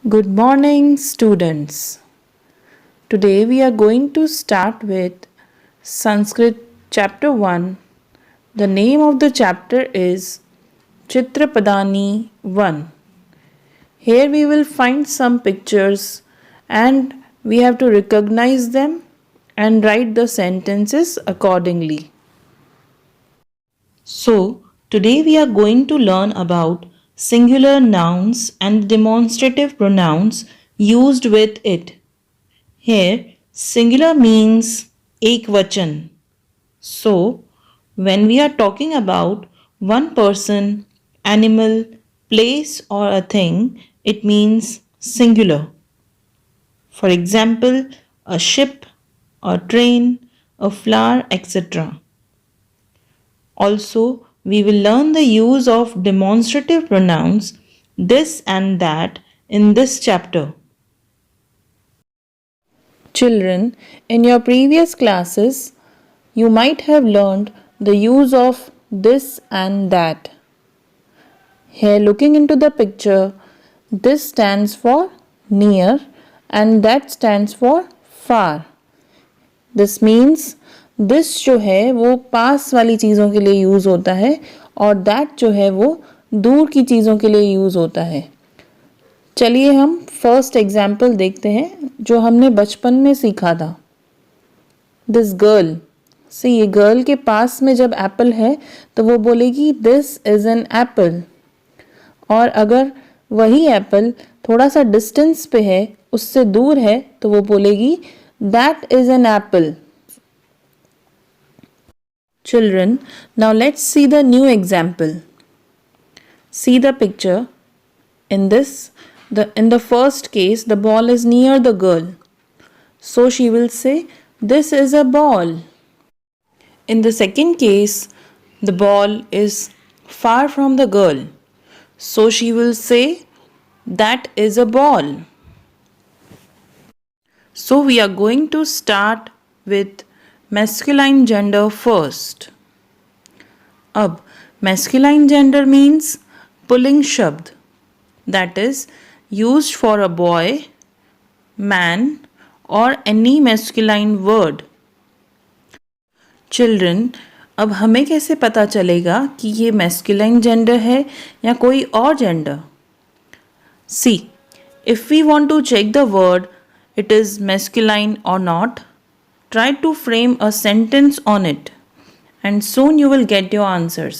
Good morning, students. Today we are going to start with Sanskrit chapter 1. The name of the chapter is Chitrapadani 1. Here we will find some pictures and we have to recognize them and write the sentences accordingly. So, today we are going to learn about singular nouns and demonstrative pronouns used with it. Here, singular means ekvachan. So, when we are talking about one person, animal, place, or a thing, it means singular. For example, a ship, a train, a flower, etc. Also, we will learn the use of demonstrative pronouns this and that in this chapter. Children, in your previous classes, you might have learned the use of this and that. Here, looking into the picture, this stands for near and that stands for far. This means this जो है वो पास वाली चीज़ों के लिए use होता है और that जो है वो दूर की चीज़ों के लिए यूज़ होता है. चलिए हम फर्स्ट एग्जाम्पल देखते हैं जो हमने बचपन में सीखा था. दिस गर्ल से ये गर्ल के पास में जब एप्पल है तो वो बोलेगी दिस इज़ एन एप्पल. और अगर वही एप्पल थोड़ा सा डिस्टेंस पे है, उससे दूर है, तो वो बोलेगी that is an apple. Children, now let's see the new example. See the picture. In the first case, the ball is near the girl. So she will say, this is a ball. In the second case, the ball is far from the girl. So she will say, that is a ball. So we are going to start with masculine gender first. अब masculine gender means pulling शब्द, that is used for a boy, man or any masculine word. Children, अब हमें कैसे पता चलेगा कि ये masculine gender है या कोई और gender? See, if we want to check the word it is masculine or not, try to frame a sentence on it and soon you will get your answers.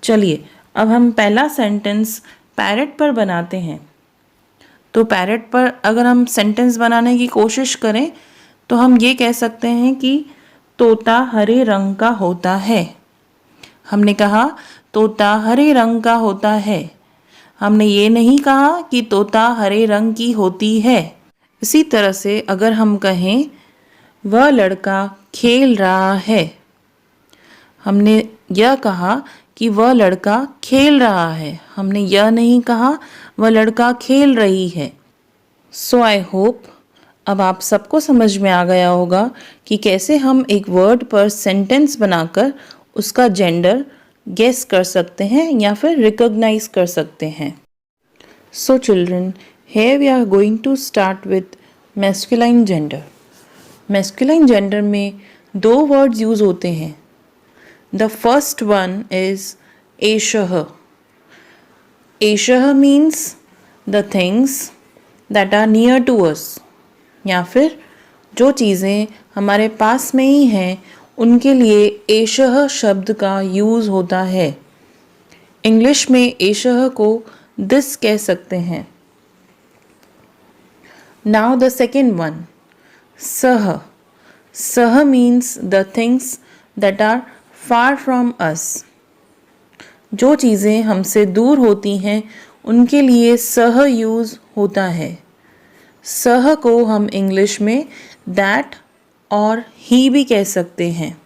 चलिए अब हम पहला सेंटेंस पैरेट पर बनाते हैं. तो पैरेट पर अगर हम सेंटेंस बनाने की कोशिश करें तो हम ये कह सकते हैं कि तोता हरे रंग का होता है. हमने कहा तोता हरे रंग का होता है. हमने ये नहीं कहा कि तोता हरे रंग की होती है. इसी तरह से अगर हम कहें वह लड़का खेल रहा है, हमने यह कहा कि वह लड़का खेल रहा है. हमने यह नहीं कहा वह लड़का खेल रही है. सो आई होप अब आप सबको समझ में आ गया होगा कि कैसे हम एक वर्ड पर सेंटेंस बनाकर उसका जेंडर गेस कर सकते हैं या फिर रिकॉग्नाइज कर सकते हैं. So children, here we are going to start with masculine gender. Masculine gender में दो words यूज़ होते हैं. The first one is एशः. एशः means the things that are near to us, या फिर जो चीज़ें हमारे पास में ही हैं उनके लिए एशः शब्द का यूज़ होता है. इंग्लिश में एशः को दिस कह सकते हैं. Now the second one, सः. सः means the things that are far from us. जो चीज़ें हमसे दूर होती हैं उनके लिए सः यूज़ होता है. सः को हम इंग्लिश में दैट और ही भी कह सकते हैं.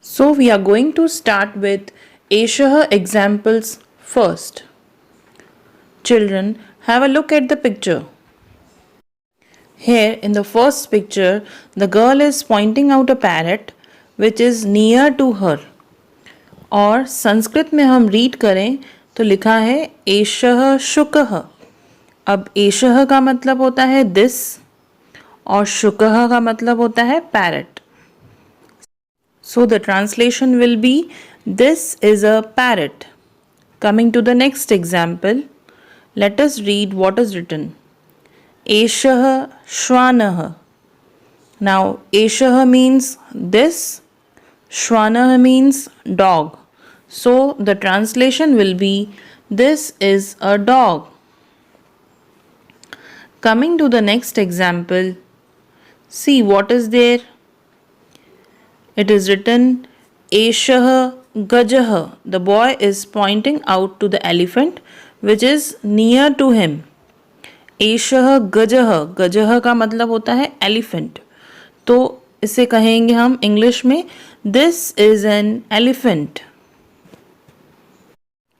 So we are going to start with एशः examples first. Children, have a look at the picture. Here in the first picture, the girl is pointing out a parrot which is near to her. और संस्कृत में हम read करें तो लिखा है एषः शुकः। अब एषः का मतलब होता है दिस और शुकः का मतलब होता है parrot. So the translation will be this is a parrot. Coming to the next example, let us read what is written. एषः श्वानः. Now एषः means this, श्वानः means dog. So the translation will be this is a dog. Coming to the next example, see what is there. It is written एषः गजः. The boy is pointing out to the elephant which is near to him. एषः गजः. गजः का मतलब होता है elephant, तो इसे कहेंगे हम इंग्लिश में this is an elephant.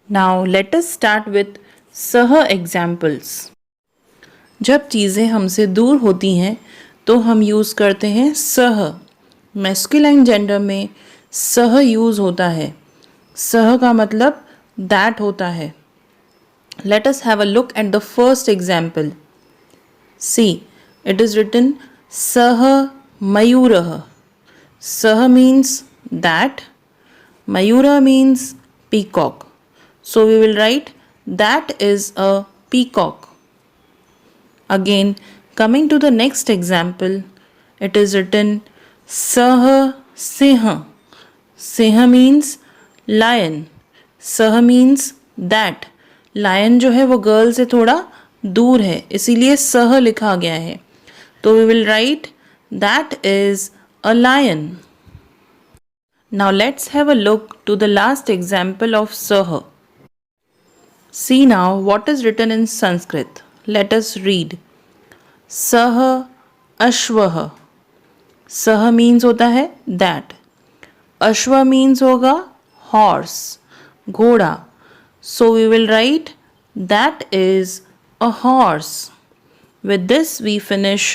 Now let us start with सह एग्जाम्पल्स। जब चीज़ें हमसे दूर होती हैं तो हम यूज़ करते हैं सह। मैस्कुलाइन जेंडर में सह यूज़ होता है। सह का मतलब दैट होता है। Let us have a look at the first example. See, it is written Saha Mayurah. Saha means that, Mayura means peacock. So we will write that is a peacock. Again, coming to the next example, it is written Saha Sinha. Sinha means lion. Saha means that. Lion जो है वो girl से थोड़ा दूर है, इसीलिए सह लिखा गया है, तो we will write that is a lion. Now let's have a look to the last example of सह। See now what is written in Sanskrit. Let us read सह अश्वः। सह मीन्स होता है दैट, अश्व मीन्स होगा हॉर्स, घोड़ा। So we will write that is a horse. With this we finish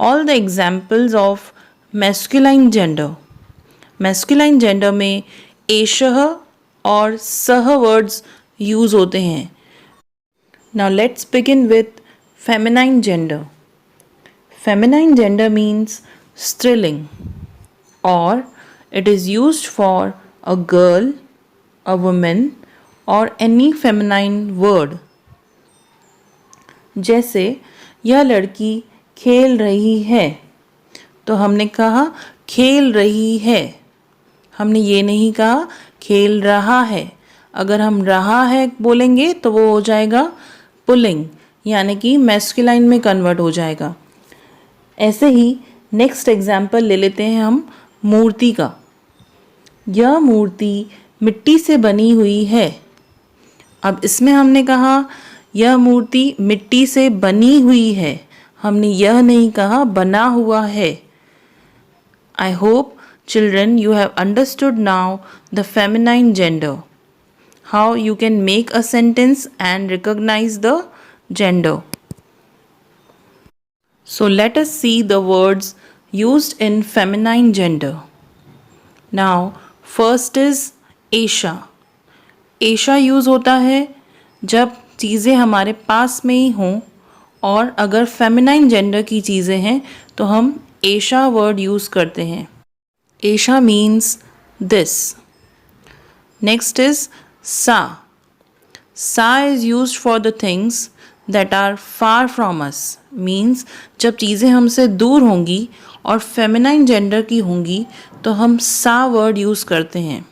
all the examples of masculine gender. Masculine gender में एषः और सह words use होते हैं। Now let's begin with feminine gender. Feminine gender means स्त्रीलिंग, or it is used for a girl, a woman और any feminine word. जैसे यह लड़की खेल रही है, तो हमने कहा खेल रही है, हमने ये नहीं कहा खेल रहा है। अगर हम रहा है बोलेंगे तो वो हो जाएगा पुलिंग, यानी कि मैस्कुलाइन में कन्वर्ट हो जाएगा। ऐसे ही नेक्स्ट एग्जाम्पल ले लेते हैं हम मूर्ति का। यह मूर्ति मिट्टी से बनी हुई है। अब इसमें हमने कहा यह मूर्ति मिट्टी से बनी हुई है, हमने यह नहीं कहा बना हुआ है। I hope children you have understood now the feminine gender, how you can make a sentence and recognise the gender. So let us see the words used in feminine gender. Now first is esha. Esha use होता है जब चीज़ें हमारे पास में ही हों, और अगर feminine gender की चीज़ें हैं तो हम एशा वर्ड यूज़ करते हैं। Esha means this. Next is sa. Sa is used for the things that are far from us, means जब चीज़ें हमसे दूर होंगी और फेमिनाइन जेंडर की होंगी तो हम सा वर्ड यूज़ करते हैं।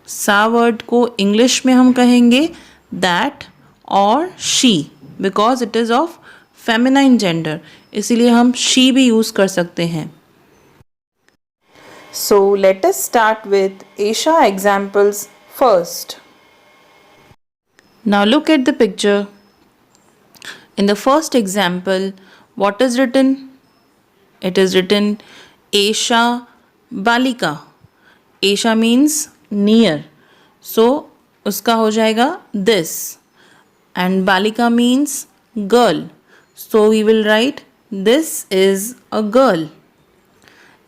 सा वर्ड को इंग्लिश में हम कहेंगे दैट और she, because it is of feminine gender, इसीलिए हम शी भी यूज़ कर सकते हैं। So let us start with esha examples first. Now look at the picture. In the first example what is written? It is written esha balika. Esha means near, so उसका हो जाएगा this, and balika means girl, so we will write this is a girl.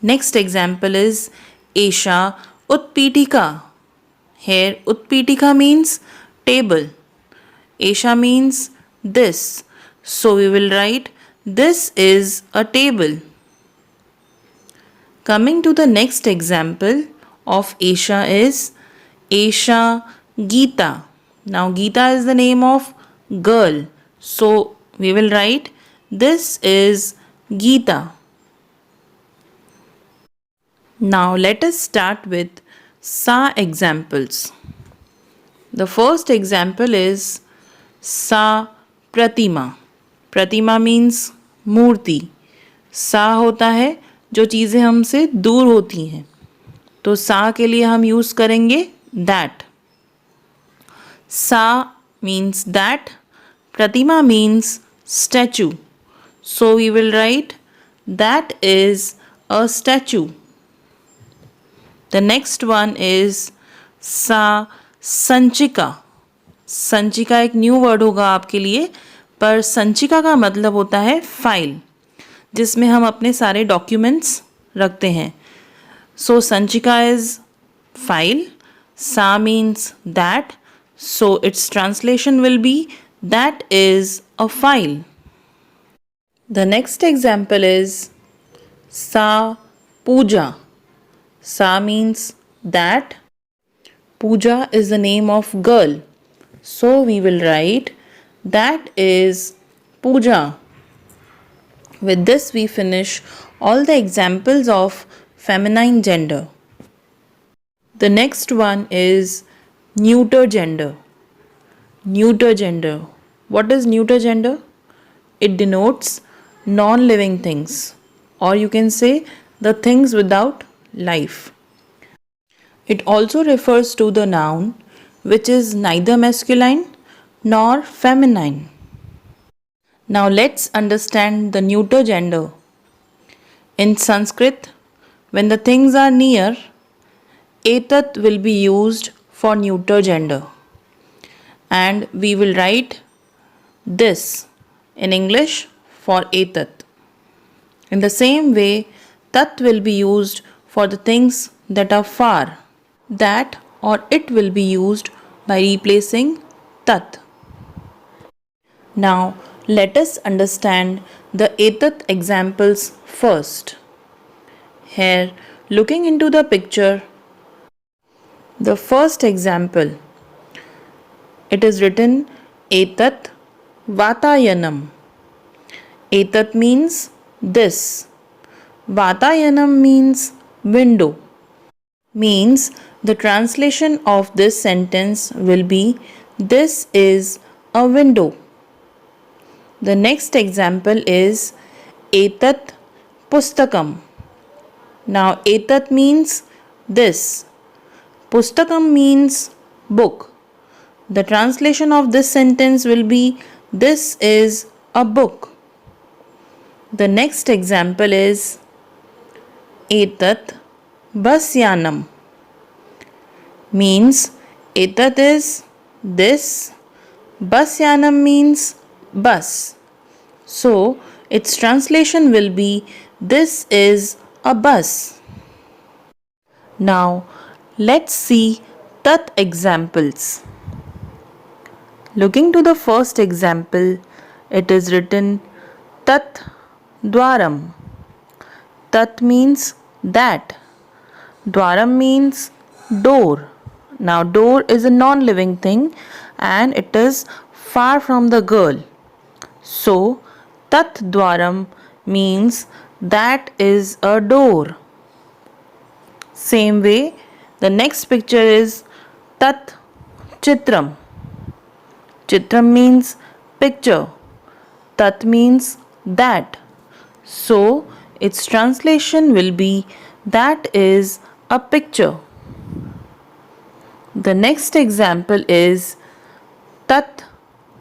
Next example is esha utpithika. Hair उत्पीठिका means table, Esha means this. So we will write this is a table. Coming to the next example of Esha is Esha Geeta. Now Geeta is the name of girl. So we will write this is Geeta. Now let us start with Sa examples. The first example is Sa Pratima. Pratima means मूर्ति. सा होता है जो चीज़ें हमसे दूर होती हैं, तो सा के लिए हम यूज़ करेंगे that. Sa means that. Pratima means statue. So we will write that is a statue. The next one is सा संचिका. संचिका एक न्यू वर्ड होगा आपके लिए, पर संचिका का मतलब होता है फाइल, जिसमें हम अपने सारे डॉक्यूमेंट्स रखते हैं. सो संचिका इज फाइल. सा means that, so it's translation will B that is a file. The next example is सा पूजा. Sa means that. Pooja is the name of girl. So we will write that is Pooja. With this we finish all the examples of feminine gender. The next one is neuter gender. Neuter gender. What is neuter gender? It denotes non-living things, or you can say the things without life. It also refers to the noun which is neither masculine nor feminine. Now let's understand the neuter gender. In Sanskrit, when the things are near, etat will be used for neuter gender, and we will write this in English for etat. In the same way, tat will be used for the things that are far. That or it will be used by replacing tat. Now let us understand the etat examples first. Here, looking into the picture, the first example, it is written etat vatayanam. Etat means this. Vatayanam means window. Means the translation of this sentence will be this is a window. The next example is etat pustakam. Now etat means this. Pustakam means book. The translation of this sentence will be this is a book. The next example is etat basyanam. Means etat is this. Basyanam means bus. So its translation will be this is a bus. Now let's see tat examples. Looking to the first example, it is written tat dwaram. Tat means that. Dwaram means door. Now door is a non-living thing and it is far from the girl. So tat dwaram means that is a door. Same way, the next picture is tat chitram. Chitram means picture. Tat means that. So its translation will be that is a picture. The next example is tat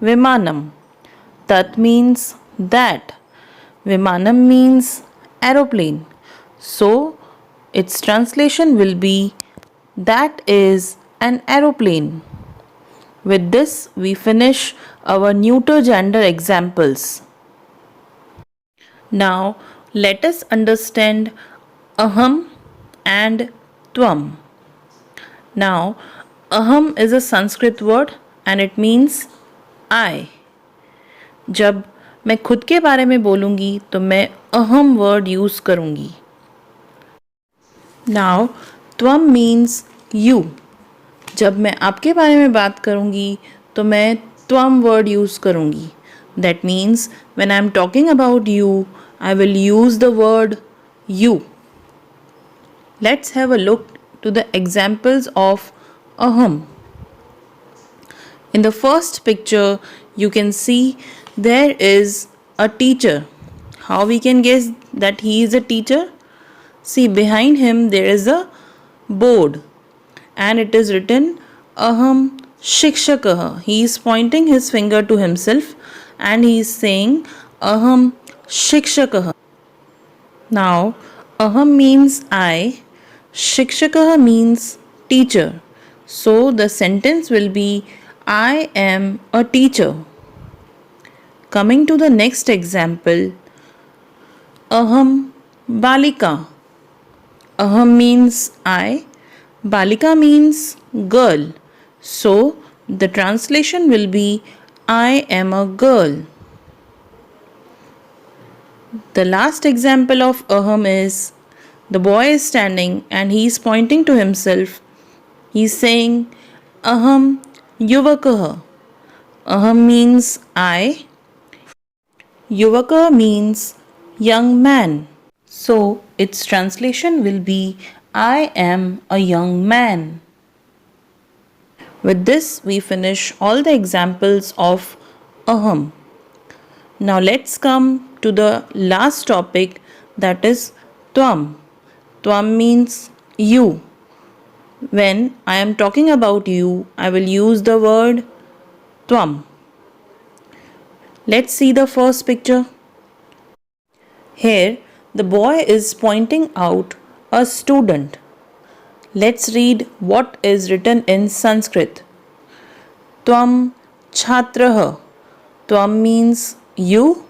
vimanam. Tat means that. Vimanam means aeroplane. So its translation will be that is an aeroplane. With this we finish our neuter gender examples. Now let us understand aham and tvam. Now aham is a Sanskrit word and it means I. जब मैं खुद के बारे में बोलूँगी तो मैं अहम वर्ड यूज़ करूँगी. Now, त्वम means you. जब मैं आपके बारे में बात करूँगी तो मैं त्वम वर्ड यूज़ करूँगी. That means when I am talking about you, I will use the word you. Let's have a look to the examples of aham. In the first picture, you can see there is a teacher. How we can guess that he is a teacher? See, behind him there is a board and it is written aham shikshakah. He is pointing his finger to himself and he is saying aham shikshakah. Now, aham means I, shikshakah means teacher. So the sentence will be I am a teacher. Coming to the next example, aham balika. Aham means I, balika means girl. So the translation will be I am a girl. The last example of aham is the boy is standing and he is pointing to himself. He is saying aham yuvakah. Aham means I. Yuvaka means young man. So its translation will be I am a young man. With this, we finish all the examples of aham. Now let's come to the last topic, that is tvam. Tvam means you. When I am talking about you, I will use the word tvam. Let's see the first picture. Here, the boy is pointing out a student. Let's read what is written in Sanskrit. Tvam chhatraha. Tvam means you.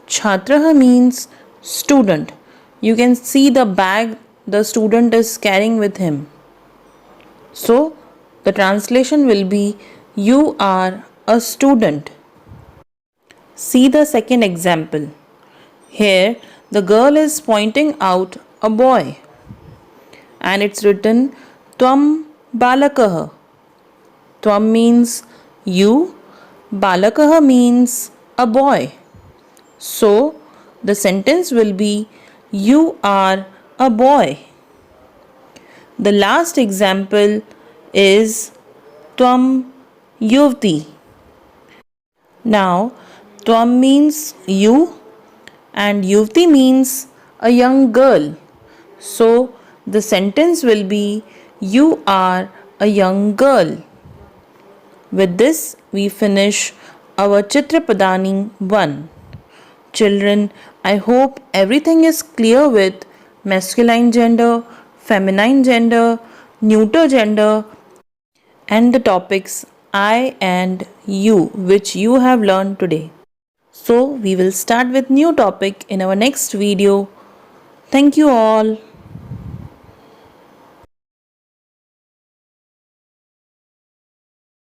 Chhatraha means student. You can see the bag the student is carrying with him. So, the translation will be you are a student. See the second example. Here, the girl is pointing out a boy and it's written Tvam balakah. Tvam means you, balakah means a boy. So, the sentence will be you are a boy. The last example is Tvam yuvti. Now, Tvam means you and yuvti means a young girl. So, the sentence will be you are a young girl. With this, we finish our Chitrapadani 1. Children, I hope everything is clear with masculine gender, feminine gender, neuter gender, and the topics I and you, which you have learned today. So, we will start with new topic in our next video. Thank you all.